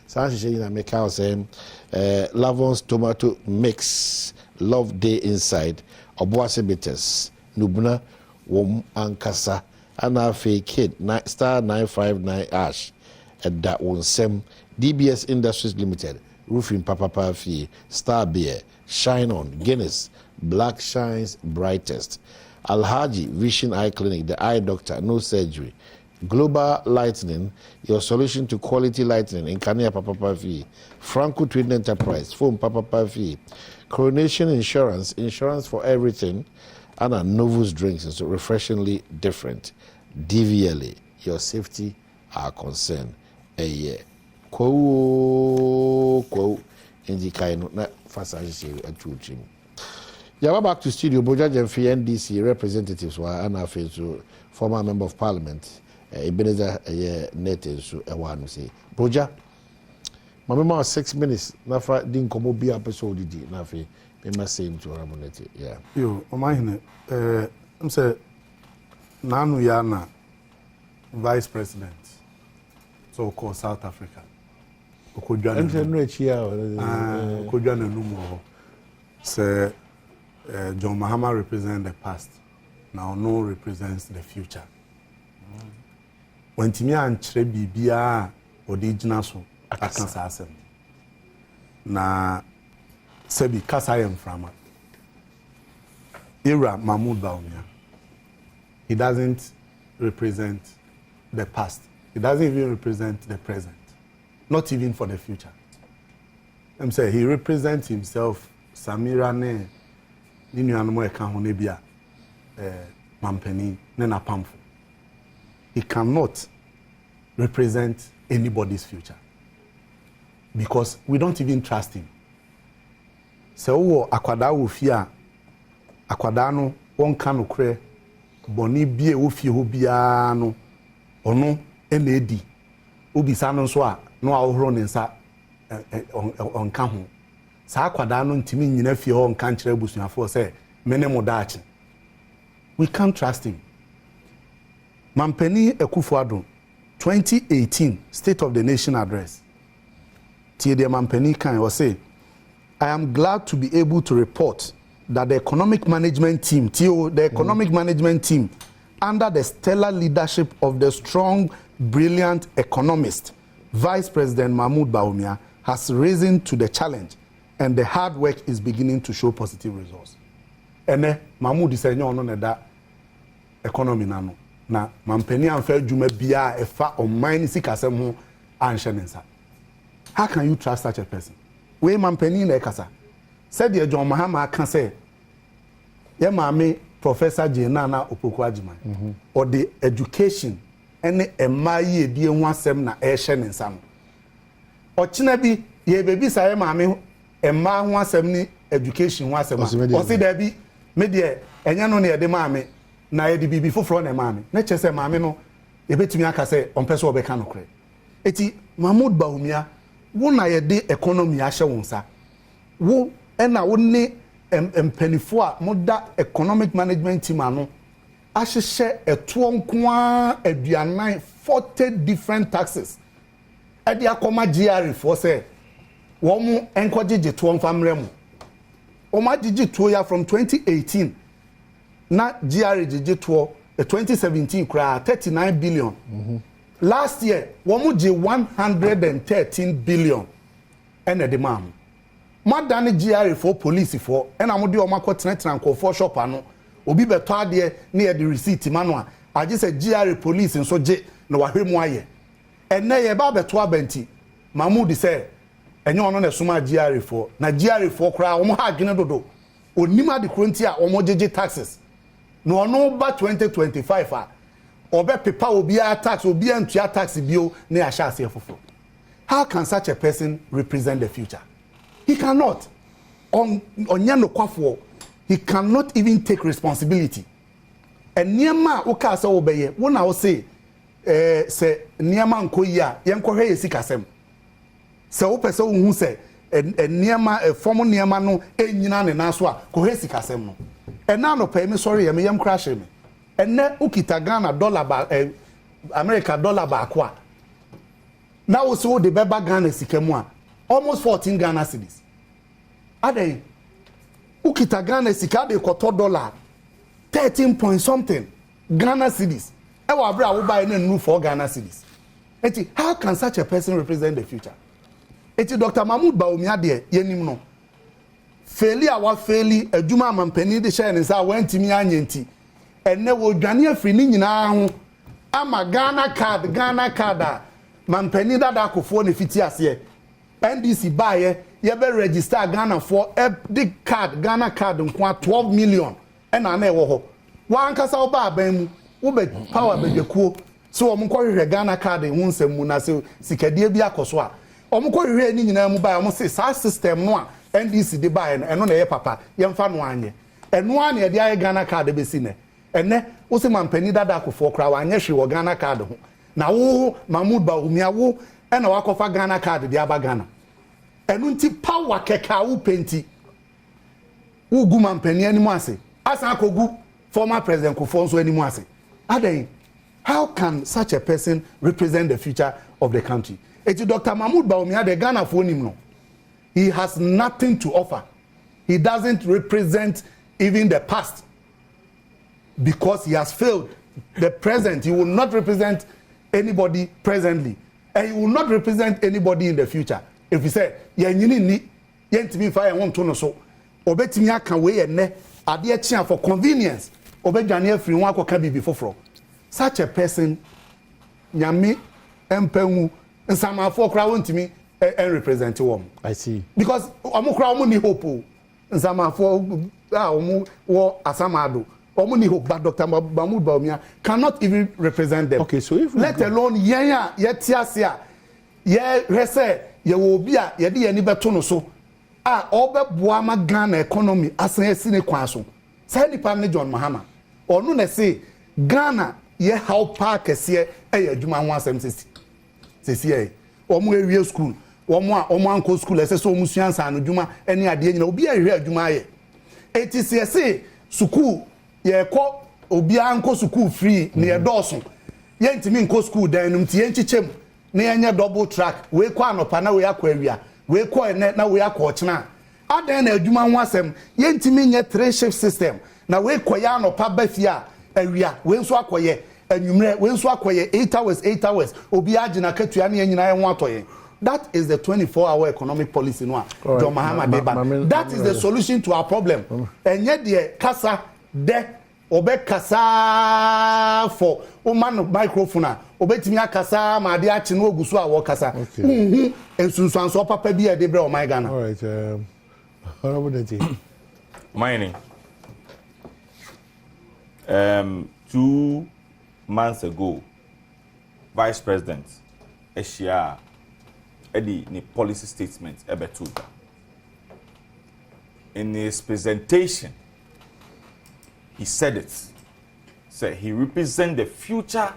Sansi she na make out saying, Lavon's tomato mix, love day inside, Obuasi Betes, Nubna, Wom Ankasa, Anafe Kid, Star 959 Ash, and that one Sem, DBS Industries Limited. Roofing Papa Fee, Star Beer, Shine On, Guinness, Black Shines Brightest, Alhaji Vision Eye Clinic, the eye doctor, no surgery, Global Lightning, your solution to quality lightning in Kania Papa Fee, Franco Trading Enterprise, Phone Papa Fee, Coronation Insurance, insurance for everything, and a Novus Drinks, so refreshingly different. DVLA, your safety, our concern. A year. Quo in the kind of facility at Chuchim. Yeah, back to studio. Boja Jemfi NDC representatives were unafraid to former member of parliament. Ebenezer Nete so a one say. Boja, my mama 6 minutes. Nafa didn't come be episode di nafi. Me must say to Ramonete. Yeah. Yo, mine. I'm say Nanu Yana vice president. So called South Africa. Okojana Numo say John Mahama represents the past. Now no represents the future. When Timia and Trebibia original so Akansa asem. Na Sebi Kasayem from Ira Mahmoud Baumia. He doesn't represent the past. He doesn't even represent the present. Not even for the future. I'm saying he represents himself. Samira ne ninu anmo eka ho ne bia mampani ne na pamfo. He cannot represent anybody's future because we don't even trust him. se wo akwada wo fie a akwada no wonka no kre boni bie wo fie ho bia no ono ena edi obisa no nso a no ahoro ne nsa onka ho sa akwada no ntimi nyina fie ho nka nkyere abusuafo se mene mo daachi. We can't trust him. Mampeni Akufo-Addo 2018 State of the Nation address. Tiede Mampeni kan was say, I am glad to be able to report that the economic management team, the economic management team, under the stellar leadership of the strong, brilliant economist, Vice President Mahmoud Bawumia, has risen to the challenge, and the hard work is beginning to show positive results. Ene Mahmoud is saying on that economy nano. Na Mampeni amfa djuma bia efa online sikasem ho anshenensa. How can you trust such a person? We Mampeni na ekasa. Said the John Mahama can say, ye maame Professor Jenana Opoku-Agyemang, or the education any emaye die ho asem na ehyenensa no. Ochina bi ye bebi sa ye maame emma ho asem ni education ho asem. O se da bi me de enya no na ye de maame na ye de bibi foforo na maame. Na chese maame no ye betumi aka se onpeso obeka no kre. Eti Mahmoud Bawumia wo na ye de economy ahye wonsa. Wo ena wo ne empanifo a moda economic management team ano ahyehyɛ eto nkoa aduanan 40 different taxes ade akoma GR for say wo mu enkogege to mfamre mu o ma gege to ya from 2018 na GR gege to 2017 kra 39 billion last year wo mu ge 113 billion ene de mam madane GR for police for ena mo de o makọ tenetran for shop ano obi beto ade na ye de receipt manu a age se GR police nso je na wahwemu aye enne ye ba beto abenti Mahmoud say enye ono na suma GR for na GR for kra o mo ha adwene dodo onima de kronti a o mo jeje taxes no ono ba 2025 a obe pepa obi a tax obi antua tax bio na ya sha ase fofo. How can such a person represent the future? He cannot. He cannot even take responsibility. And Niama Oka sa obeye, wona wo say se Niama nko yi a yenkohwe yesikasem. Se wo pese wo hu se Niama form Niama no enyina ne naso a kohwe sikasem no. Na no pay me sorry ye me yam crash me. Enne ukita Ghana dollar ba America dollar ba kwa. Na wo so de beba Ghana sikemu a almost 14 Ghana cedis. Ade ukita Ghana sika de koto dollar 13 point something Ghana cedis. E wa bra wo buy na nu for Ghana cedis. Eti how can such a person represent the future? Eti Dr. Mahmoud Bawumia de yenim no. Faili awa faili adwuma Mampeni de share nsa wantimi anyenti. Enne wo dwane afri ni nyina ho ama Ghana card a Mampeni dada akofo ne fiti ase. NDC buy ye be register Ghana for the card Ghana card nko 12 million and na ewo ho wan kasa oba aban mu wo be power be dwekuo so wo mko hwehwe Ghana card hu nsem mu na se sikadie bi akoso a wo mko hwehwe ni nyina mu buy wo se sa system no a NDC de buy eno na ye papa ye mfa no anye eno a na ye de Ghana card be si ne enne wo se Mampeni dada akofo kra wa anye hwe wo Ghana card ho na wo Mahmoud Bawumia wo ena wakofa Ghana card de aba Ghana enunti power keka wo penti wo gu Mampeni animu ase asa akogu former president Kufuor animu ase aden how can such a person represent the future of the country? Eti Dr. Mahmoud Bawumia the Ghana for him no, he has nothing to offer. He doesn't represent even the past because he has failed the present. He will not represent anybody presently and he will not represent anybody in the future. If you say yenyini ni yentimi fa ye wonto no so obetimi aka we ye ne ade a for convenience obedwane afiri won akoka bibi foforo. Such a person nyame empanwu nsamafo kra wontimi and represent wom. I see. Because omukra omu ni hope nsamafo omu wo asamado omu ni hope, but Dr. Mahmoud Bawumia cannot even represent them. Okay, so if let alone yenya yetiasia ye rese ye wo bi a ye de ye ni beto no so obe boama Ghana economy asan esine kwan so say nipa ne John Mahama onu na say Ghana ye how park ese adwuma ho asem sesi omo ewie school omo anko school ese so omo suansa no dwuma ene ade nyina obi ahwe adwuma ye etisi say school ye ko obi anko school free ne edoso ye ntimi nko school dan num tie nchichem ne yenye double track we kwa anopa na we akwa awia we kwa ene na we akwa ochena adan na adwuma ho asem ye ntimi nye 3 shift system na we kwa ya anopa bafia awia we nso akoye anwumre we nso akoye 8 hours obi agina katua ne nyina ye ho atoye. That is the 24-hour economic policy no John Mahama deba. That is the solution to our problem. Enye de kasa de obe kasa for woman microphone obetimi akasa ma de achi no ogusu awo kasa ensunsuanso papa bi e de bre o my Ghana. All right, honorable Deti. Mining. 2 months ago, Vice President Eshia Eddie ni policy statement ebetu. In his presentation, he said it. Said he represents the future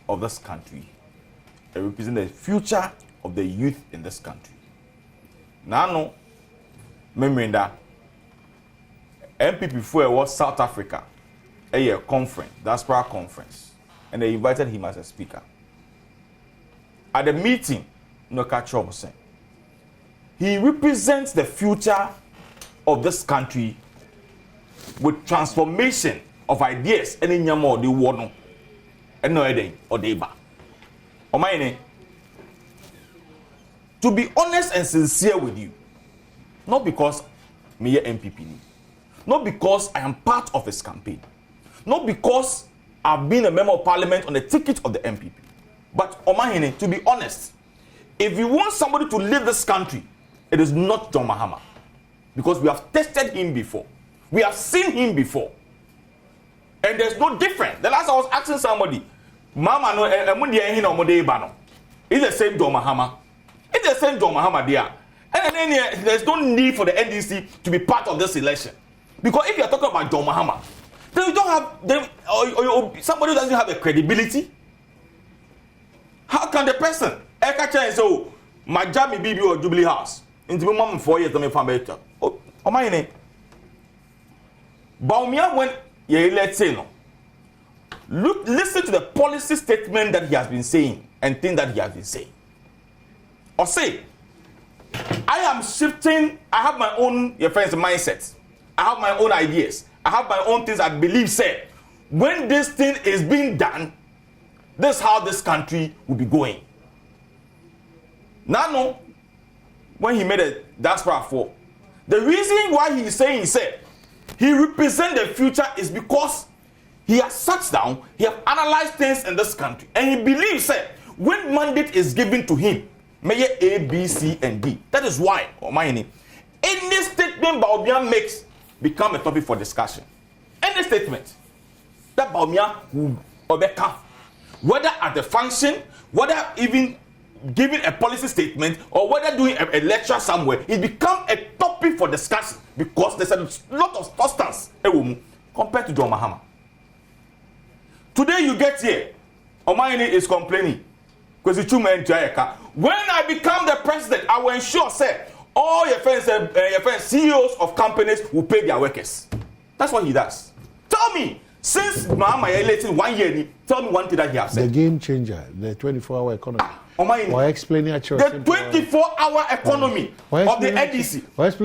of this country. He represents the future of the youth in this country. Now, remember that MPP for was South Africa, a conference, diaspora conference, and they invited him as a speaker. At the meeting, no catch up saying he represents the future of this country with transformation of ideas and in yamo the wono and no day or deba. O my to be honest and sincere with you, not because me MPP, not because I am part of his campaign, not because I've been a member of parliament on the ticket of the MPP, but o my to be honest, if you want somebody to lead this country, it is not John Mahama. Because we have tested him before. We have seen him before. And there's no difference. The last I was asking somebody, Mama no it's the same John Mahama. It's the same John Mahama there. And then there's no need for the NDC to be part of this election. Because if you're talking about John Mahama, then you don't have or somebody who doesn't have a credibility. How can the person Eka and so my job may be or Jubilee House into my mom 4 years to me from better. Oh my name. Baumia when ye let's say no. Look, listen to the policy statement that he has been saying and things that he has been saying. Or say, I am shifting, I have my own your friends mindset. I have my own ideas. I have my own things I believe say. When this thing is being done, this is how this country will be going. Now, when he made a diaspora for, the reason why he is saying he said he represents the future is because he has sat down, he has analyzed things in this country, and he believes that when mandate is given to him, may A, B, C, and D. That is why, any statement Baumia makes become a topic for discussion. Any statement that Baumia will overcome, whether at the function, whether even giving a policy statement or whether doing a lecture somewhere, it becomes a topic for discussion because there's a lot of substance compared to John Mahama. Today you get here, Omaini is complaining because when I become the president, I will ensure say all your friends, CEOs of companies will pay their workers. That's what he does. Tell me, since Mahama elected 1 year, tell me one thing that he has said. The game changer, the 24-hour economy. Why explaining the 24-hour economy of the NDC.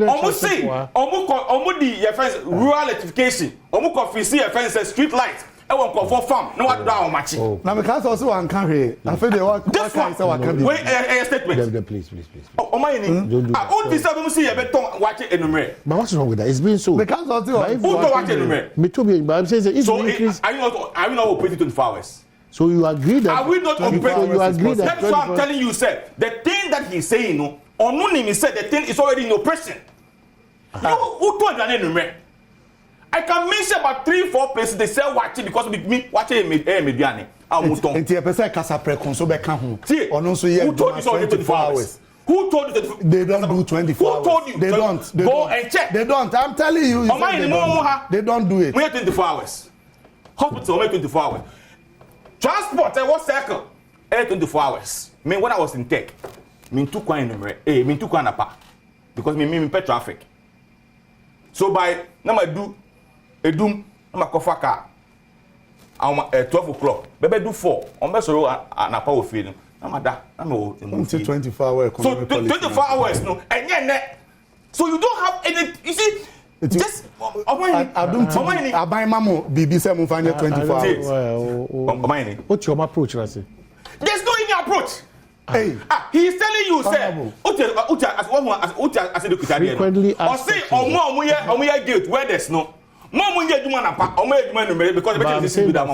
Almost say, almost the rural electrification, almost your friends street lights. I want to for farm. No what down much. Now because also one carry. I feel they want. This one. Wait a statement. Please. Oh my name. I want this to see a beton watch it enumerate. But what's wrong with that? It's been so. Because also who to watch enumerate. Me too. But I'm saying it's so. Are you not operating 24 hours? So you agree that? Are we not operating? You agree that? That's what I'm telling you, sir. The thing that he's saying, no, he said the thing is already in operation. Who told you enumerate? I can mention about 3-4 places they sell watching because with me watching mediane. Enti e pese kasa prekon so be ka ho. Ono so ye 24 hours. Who told you that? They don't do 24 hours. Who told you? They don't. They go don't. and check. They don't. I'm telling you. They don't do it. We have 24 hours. Hospital, we 24 hours. Transport, what circle? 24 hours. Me when I was in tech, me took one number. Me took one apart because me pay traffic. So by now I do a doom. I'm a coffee car. I'm at 12 o'clock. Baby do 4. I'm best to an apple feeling. I'm a da. I'm until 24 hours. So 24 hours, no. And yet, so you don't have any. You see, just I don't. I buy Mamo BBC 24 hours. What's your approach, Rasi? There's no any approach. Hey, he is telling you, say, frequently or say, on guilt where there's no.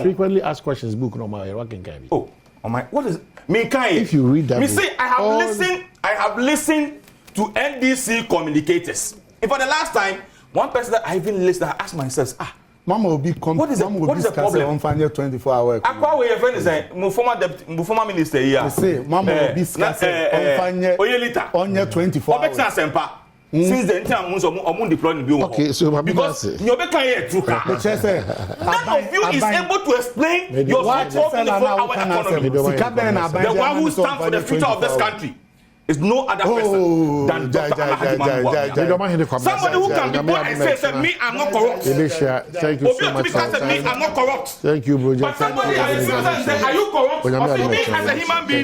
Frequently asked questions book no matter what can be. Oh my, what is me? If you read that, me say I have listened to NDC communicators. And for the last time, one person that I even listened, I asked myself, Mama will be what is the problem? On final 24 hours. Akwa your friend is a former minister here. Say Mama will be discussing on final on your 24 hours. Since the time I'm deploying the okay, so because you're here too. None of you is able to explain your so-called 24-hour economy. The one who stands for the future of this country is no other person than Dr. Alhaji. Somebody who can be born and say, me, I'm not corrupt. Thank you so much. Me, I'm not corrupt. Thank you, bro. But somebody, are you corrupt? Me as a human being.